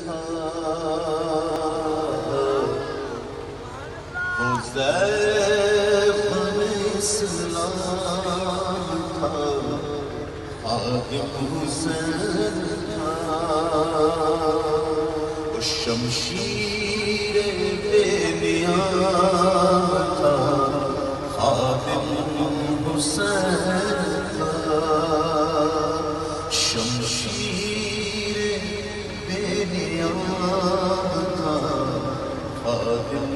تھا، حذیفہ اسلام تھا، خادم حسین تھا، وہ شمشیر بے نیام تھا، خادم حسین تھا، شمشیر بے نیام تھا، خادم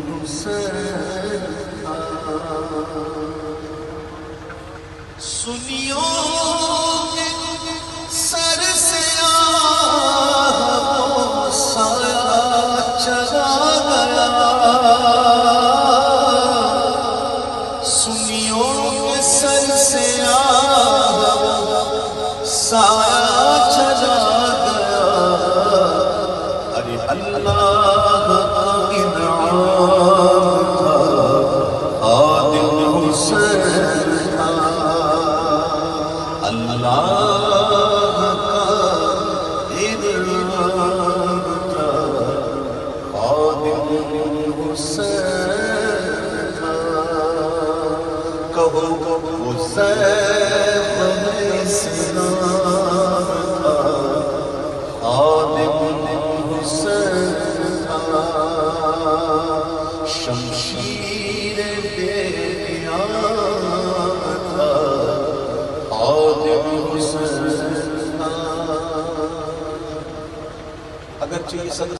حسین تھا۔ سنیوں کے سر سے آہ سایہ چلا گیا، سنیوں کے سر سے آہ سایہ چلا گیا، ارے اللہ کا انعام تھا، خادم حسین تھا، اللہ کا انعام تھا، خادم حسین تھا۔ کہو حذیفہ اسلام تھا، خادم حسین تھا، شمشیر بے نیام تھا، خادم حسین تھا۔ اگرچہ یہ صدر